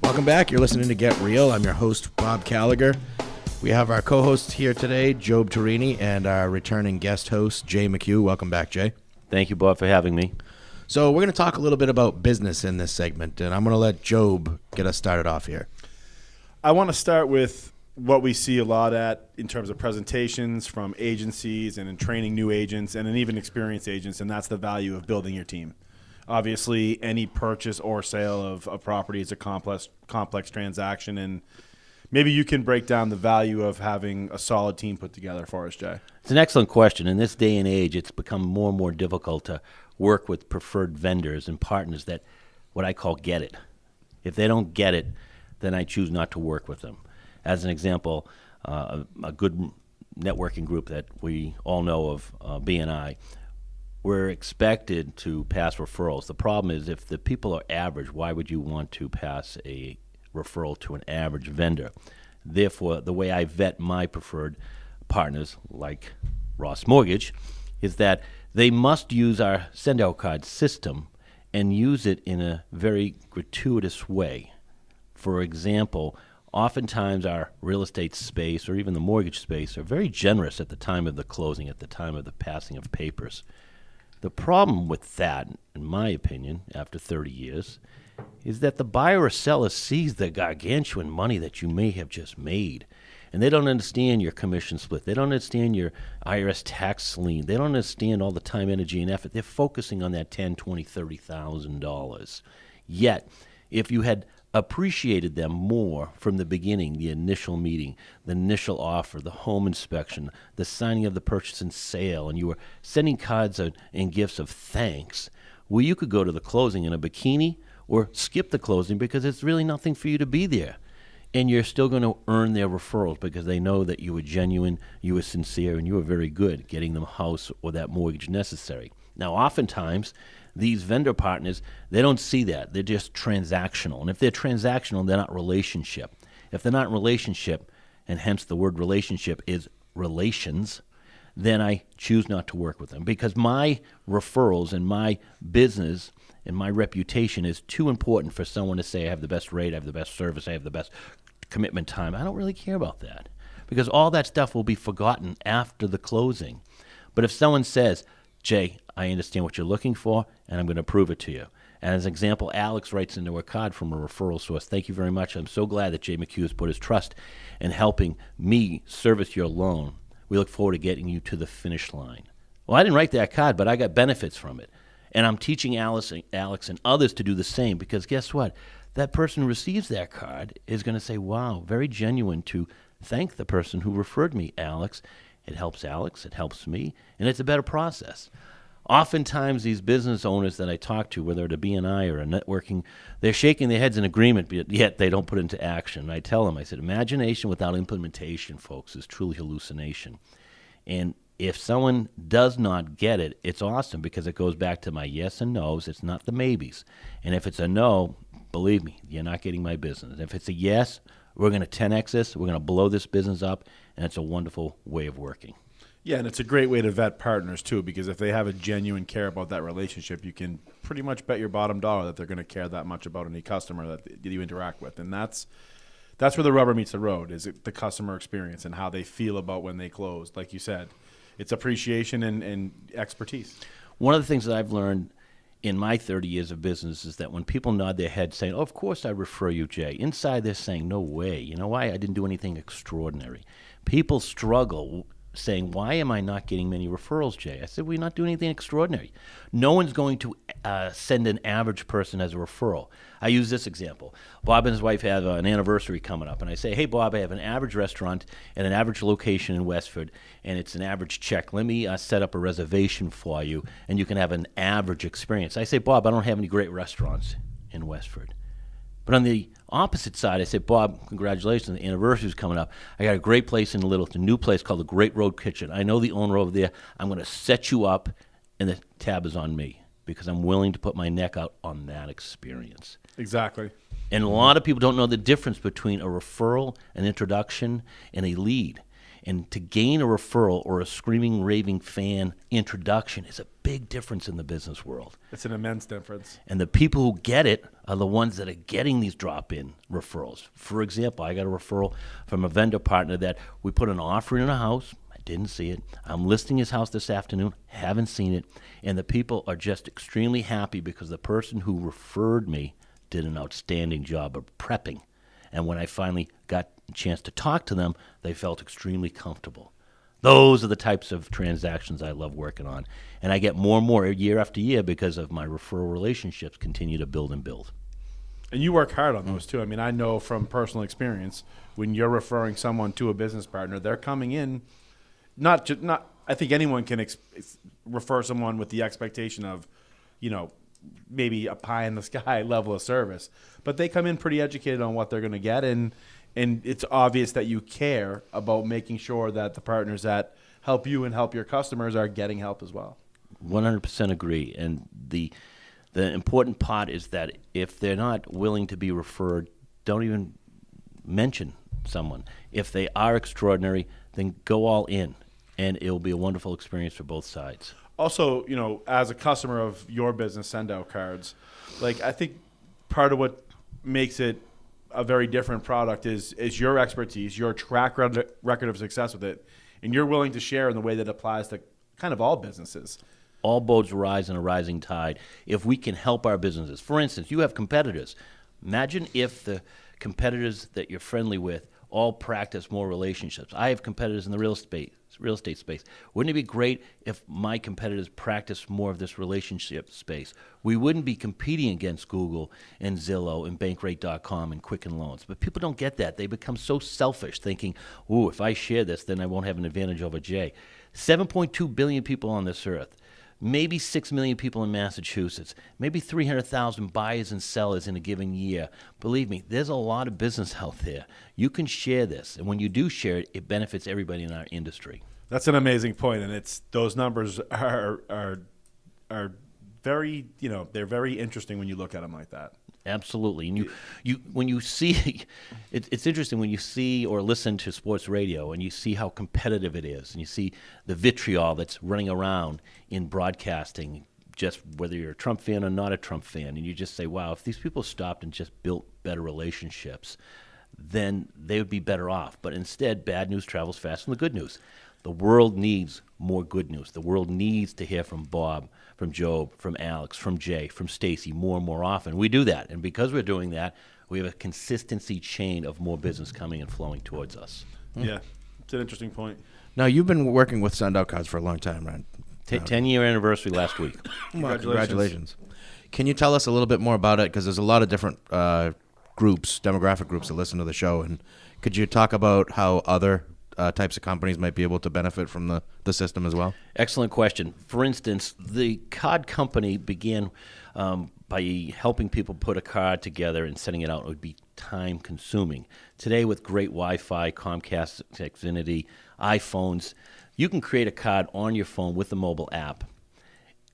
Welcome back. You're listening to Get Real. I'm your host, Bob Gallagher. We have our co-hosts here today, Job Torini, and our returning guest host, Jay McHugh. Welcome back, Jay. Thank you, Bob, for having me. So we're going to talk a little bit about business in this segment, and I'm going to let Job get us started off here. I want to start with what we see a lot at in terms of presentations from agencies and in training new agents and even experienced agents, and that's the value of building your team. Obviously, any purchase or sale of a property is a complex transaction, and maybe you can break down the value of having a solid team put together for us, Jay. It's an excellent question. In this day and age, it's become more and more difficult to work with preferred vendors and partners that, what I call, get it. If they don't get it, then I choose not to work with them. As an example, a good networking group that we all know of, BNI, we're expected to pass referrals. The problem is if the people are average, why would you want to pass a referral to an average vendor? Therefore, the way I vet my preferred partners, like Ross Mortgage, is that they must use our send-out card system and use it in a very gratuitous way. For example, oftentimes our real estate space or even the mortgage space are very generous at the time of the closing, at the time of the passing of papers. The problem with that, in my opinion, after 30 years, is that the buyer or seller sees the gargantuan money that you may have just made, and they don't understand your commission split. They don't understand your IRS tax lien. They don't understand all the time, energy, and effort. They're focusing on that $10,000, $20,000, $30,000. Yet, if you had appreciated them more from the beginning, the initial meeting, the initial offer, the home inspection, the signing of the purchase and sale, and you were sending cards and gifts of thanks, well, you could go to the closing in a bikini or skip the closing because it's really nothing for you to be there. And you're still going to earn their referrals because they know that you were genuine, you were sincere, and you were very good at getting them a house or that mortgage necessary. Now, oftentimes, these vendor partners, they don't see that. They're just transactional. And if they're transactional, they're not relationship. If they're not relationship, and hence the word relationship is relations, then I choose not to work with them because my referrals and my business and my reputation is too important for someone to say I have the best rate, I have the best service, I have the best commitment time. I don't really care about that because all that stuff will be forgotten after the closing. But if someone says, Jay, I understand what you're looking for, and I'm going to prove it to you. And as an example, Alex writes into a card from a referral source. Thank you very much. I'm so glad that Jay McHugh has put his trust in helping me service your loan. We look forward to getting you to the finish line. Well, I didn't write that card, but I got benefits from it. And I'm teaching Alex and others to do the same because guess what? That person who receives that card is going to say, wow, very genuine to thank the person who referred me, Alex. It helps Alex, it helps me, and it's a better process. Oftentimes, these business owners that I talk to, whether it's a BNI or a networking, they're shaking their heads in agreement, but yet they don't put it into action. And I tell them, I said, imagination without implementation, folks, is truly hallucination. And if someone does not get it, it's awesome because it goes back to my yes and no's. It's not the maybes. And if it's a no, believe me, you're not getting my business. If it's a yes, we're going to 10X this, we're going to blow this business up, and it's a wonderful way of working. Yeah, and it's a great way to vet partners, too, because if they have a genuine care about that relationship, you can pretty much bet your bottom dollar that they're going to care that much about any customer that you interact with. And that's where the rubber meets the road, is the customer experience and how they feel about when they close. Like you said, it's appreciation and expertise. One of the things that I've learned in my 30 years of business is that when people nod their head saying, oh, of course I refer you, Jay, inside they're saying, no way. You know why? I didn't do anything extraordinary. People struggle saying, why am I not getting many referrals, Jay? I said, we're not doing anything extraordinary. No one's going to send an average person as a referral. I use this example. Bob and his wife have an anniversary coming up, and I say, hey, Bob, I have an average restaurant at an average location in Westford, and it's an average check. Let me set up a reservation for you, and you can have an average experience. I say, Bob, I don't have any great restaurants in Westford. But on the opposite side, I said, Bob, congratulations, the anniversary's coming up. I got a great place in Littleton, a new place called the Great Road Kitchen. I know the owner over there. I'm going to set you up, and the tab is on me because I'm willing to put my neck out on that experience. Exactly. And a lot of people don't know the difference between a referral, an introduction, and a lead. And to gain a referral or a screaming, raving fan introduction is a big difference in the business world. It's an immense difference. And the people who get it are the ones that are getting these drop-in referrals. For example, I got a referral from a vendor partner that we put an offer in a house. I didn't see it. I'm listing his house this afternoon. Haven't seen it. And the people are just extremely happy because the person who referred me did an outstanding job of prepping. And when I finally got a chance to talk to them, they felt extremely comfortable. Those are the types of transactions I love working on. And I get more and more year after year because of my referral relationships continue to build and build. And you work hard on those too. I mean, I know from personal experience, when you're referring someone to a business partner, they're coming in, not I think anyone can refer someone with the expectation of, maybe a pie in the sky level of service, but they come in pretty educated on what they're going to get, and it's obvious that you care about making sure that the partners that help you and help your customers are getting help as well. 100% agree. And the important part is that if they're not willing to be referred, don't even mention someone. If they are extraordinary, then go all in, and it'll be a wonderful experience for both sides. Also, as a customer of your business, Send Out Cards, I think part of what makes it a very different product is your expertise, your track record of success with it, and you're willing to share in the way that applies to kind of all businesses. All boats rise in a rising tide. If we can help our businesses, for instance, you have competitors. Imagine if the competitors that you're friendly with all practice more relationships. I have competitors in the real estate space. Wouldn't it be great if my competitors practiced more of this relationship space? We wouldn't be competing against Google and Zillow and Bankrate.com and Quicken Loans. But people don't get that. They become so selfish, thinking, ooh, if I share this, then I won't have an advantage over Jay. 7.2 billion people on this earth. Maybe 6 million people in Massachusetts, maybe 300,000 buyers and sellers in a given year. Believe me, there's a lot of business out there. You can share this, and when you do share it, it benefits everybody in our industry. That's an amazing point, and those numbers are very, they're very interesting when you look at them like that. Absolutely. And you when you see, it's interesting when you see or listen to sports radio and you see how competitive it is, and you see the vitriol that's running around in broadcasting, just whether you're a Trump fan or not a Trump fan, and you just say, wow, if these people stopped and just built better relationships, then they would be better off. But instead, bad news travels faster than the good news. The world needs more good news. The world needs to hear from Bob, from Job, from Alex, from Jay, from Stacy more and more often. We do that. And because we're doing that, we have a consistency chain of more business coming and flowing towards us. Yeah, it's an interesting point. Now, you've been working with Send Out Cards for a long time, right? 10-year anniversary last week. Congratulations. Can you tell us a little bit more about it? Because there's a lot of different demographic groups that listen to the show. And could you talk about how other types of companies might be able to benefit from the system as well? Excellent question. For instance, the card company began by helping people put a card together and sending it out. It would be time consuming. Today, with great Wi-Fi, Comcast, Xfinity, iPhones, you can create a card on your phone with the mobile app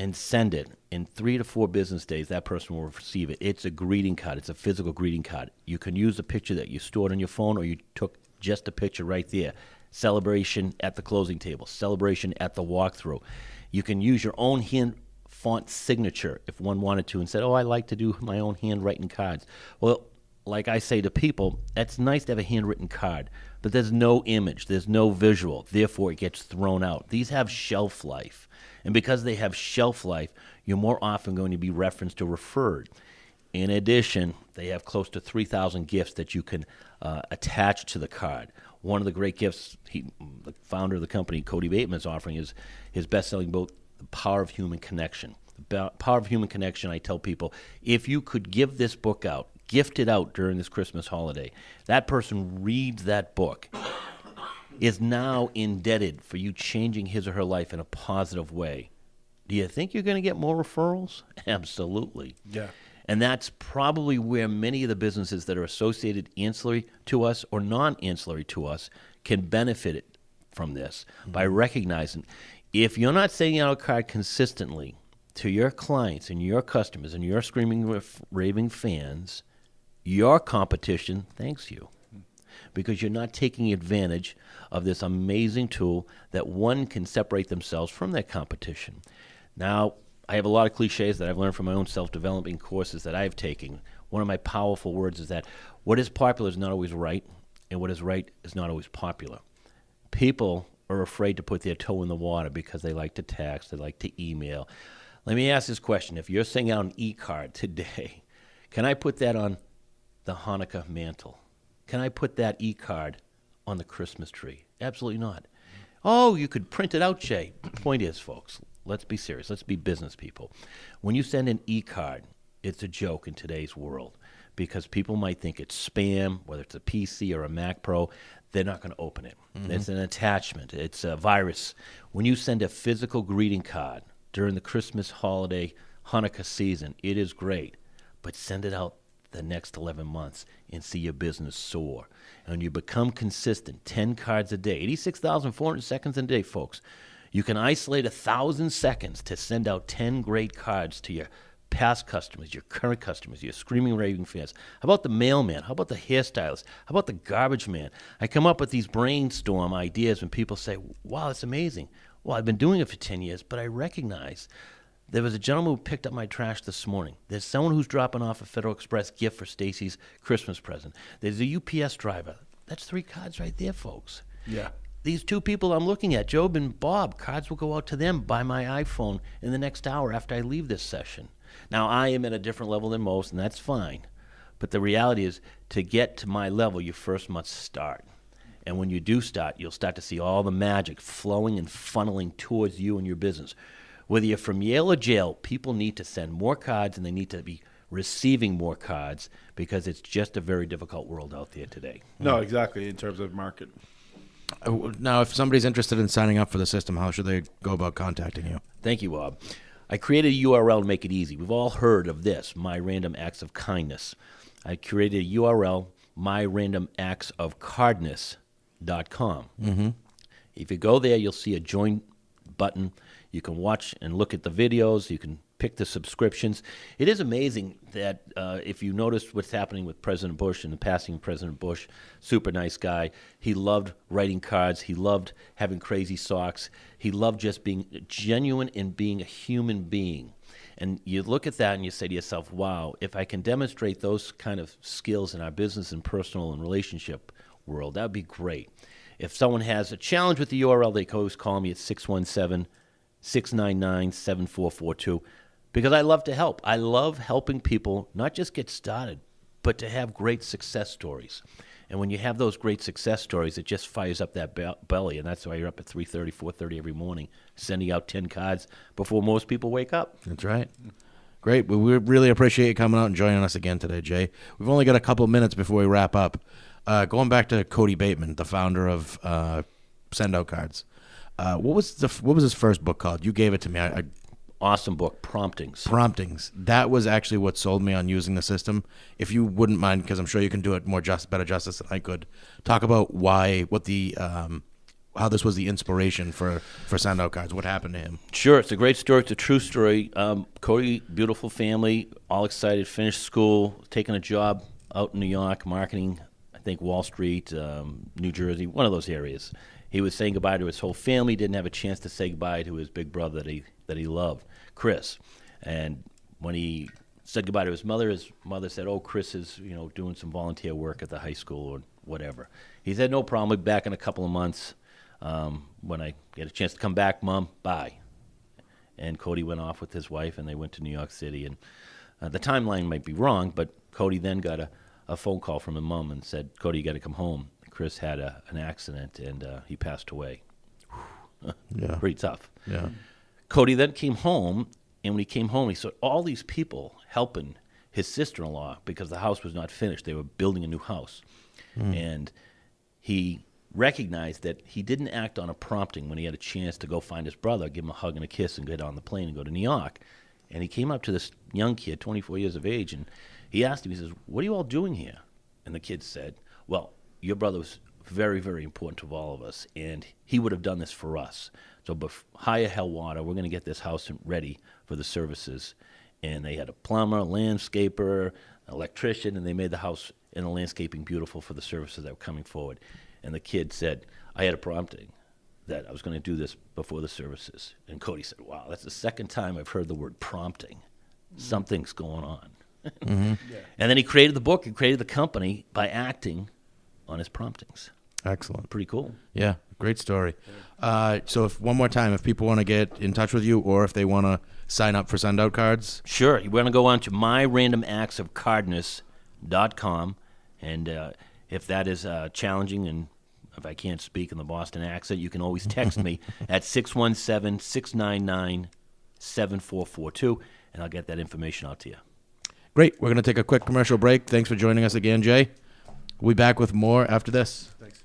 and send it. In 3 to 4 business days, that person will receive it. It's a greeting card. It's a physical greeting card. You can use a picture that you stored on your phone, or you took just a picture right there. Celebration at the closing table. Celebration at the walkthrough. You can use your own hand font signature if one wanted to and said, oh, I like to do my own handwriting cards. Well, like I say to people, it's nice to have a handwritten card, but there's no image, there's no visual, therefore it gets thrown out. These have shelf life, and because they have shelf life, you're more often going to be referenced or referred. In addition, they have close to 3,000 gifts that you can attach to the card. One of the great gifts the founder of the company, Cody Bateman, is offering is his best-selling book, The Power of Human Connection. The Power of Human Connection, I tell people, if you could give this book out, gift it out during this Christmas holiday, that person reads that book, is now indebted for you changing his or her life in a positive way. Do you think you're going to get more referrals? Absolutely. Yeah. And that's probably where many of the businesses that are associated ancillary to us or non-ancillary to us can benefit from this by recognizing if you're not sending out a card consistently to your clients and your customers and your screaming, raving fans, your competition thanks you. because you're not taking advantage of this amazing tool that one can separate themselves from their competition. Now, I have a lot of cliches that I've learned from my own self-developing courses that I've taken. One of my powerful words is that what is popular is not always right, and what is right is not always popular. People are afraid to put their toe in the water because they like to text, they like to email. Let me ask this question. If you're sending out an e-card today, can I put that on the Hanukkah mantle? Can I put that e-card on the Christmas tree? Absolutely not. Oh, you could print it out, Jay. Point is, folks, let's be serious. Let's be business people. When you send an e-card, it's a joke in today's world because people might think it's spam, whether it's a PC or a Mac Pro. They're not going to open it. Mm-hmm. It's an attachment. It's a virus. When you send a physical greeting card during the Christmas holiday, Hanukkah season, it is great. But send it out the next 11 months and see your business soar. And when you become consistent, 10 cards a day, 86,400 seconds a day, folks, you can isolate 1,000 seconds to send out 10 great cards to your past customers, your current customers, your screaming, raving fans. How about the mailman? How about the hairstylist? How about the garbage man? I come up with these brainstorm ideas when people say, wow, that's amazing. Well, I've been doing it for 10 years, but I recognize there was a gentleman who picked up my trash this morning. There's someone who's dropping off a Federal Express gift for Stacy's Christmas present. There's a UPS driver. That's 3 cards right there, folks. Yeah. These 2 people I'm looking at, Job and Bob, cards will go out to them by my iPhone in the next hour after I leave this session. Now, I am at a different level than most, and that's fine. But the reality is, to get to my level, you first must start. And when you do start, you'll start to see all the magic flowing and funneling towards you and your business. Whether you're from Yale or jail, people need to send more cards, and they need to be receiving more cards because it's just a very difficult world out there today. No, exactly, in terms of market. Now, if somebody's interested in signing up for the system, how should they go about contacting you? Thank you, Bob. I created a URL to make it easy. We've all heard of this, My Random Acts of Kindness. I created a URL, myrandomactsofcardness.com. Mm-hmm. If you go there, you'll see a join button. You can watch and look at the videos. You can pick the subscriptions. It is amazing that if you notice what's happening with President Bush and the passing of President Bush, super nice guy. He loved writing cards. He loved having crazy socks. He loved just being genuine and being a human being. And you look at that and you say to yourself, wow, if I can demonstrate those kind of skills in our business and personal and relationship world, that would be great. If someone has a challenge with the URL, they can always call me at 617-699-7442 because I love to help. I love helping people not just get started, but to have great success stories. And when you have those great success stories, it just fires up that belly, and that's why you're up at 3:30, 4:30 every morning, sending out 10 cards before most people wake up. That's right. Great. We really appreciate you coming out and joining us again today, Jay. We've only got a couple of minutes before we wrap up. Going back to Cody Bateman, the founder of Send Out Cards. What was his first book called? You gave it to me. Awesome book, Promptings. Promptings. That was actually what sold me on using the system. If you wouldn't mind, because I'm sure you can do it better justice than I could, talk about how this was the inspiration for Send Out Cards. What happened to him? Sure, it's a great story. It's a true story. Cody, beautiful family, all excited, finished school, taking a job out in New York, marketing, I think Wall Street, New Jersey, one of those areas. He was saying goodbye to his whole family, didn't have a chance to say goodbye to his big brother that he loved, Chris. And when he said goodbye to his mother said, oh, Chris is doing some volunteer work at the high school or whatever. He said, no problem, we'll be back in a couple of months. When I get a chance to come back, Mom, bye. And Cody went off with his wife, and they went to New York City. And the timeline might be wrong, but Cody then got a phone call from his mom and said, Cody, you got to come home. Chris had an accident, and he passed away. Yeah. Pretty tough. Yeah. Cody then came home, and when he came home, he saw all these people helping his sister-in-law because the house was not finished. They were building a new house. And he recognized that he didn't act on a prompting when he had a chance to go find his brother, give him a hug and a kiss, and get on the plane and go to New York. And he came up to this young kid, 24 years of age, and he asked him, he says, what are you all doing here? And the kid said, well, your brother was very, very important to all of us, and he would have done this for us. So higher hell water, we're going to get this house ready for the services. And they had a plumber, a landscaper, an electrician, and they made the house and the landscaping beautiful for the services that were coming forward. And the kid said, I had a prompting that I was going to do this before the services. And Cody said, wow, that's the second time I've heard the word prompting. Something's going on. Yeah. And then he created the book and created the company by acting on his promptings. Excellent. Pretty cool. Yeah, great story. So if one more time, if people want to get in touch with you or if they want to sign up for send out cards. Sure. You're going to go on to myrandomactsofcardness.com, and if that is challenging and if I can't speak in the Boston accent, you can always text me at 617-699-7442, and I'll get that information out to you. Great. We're going to take a quick commercial break. Thanks for joining us again, Jay. We'll be back with more after this. Thanks.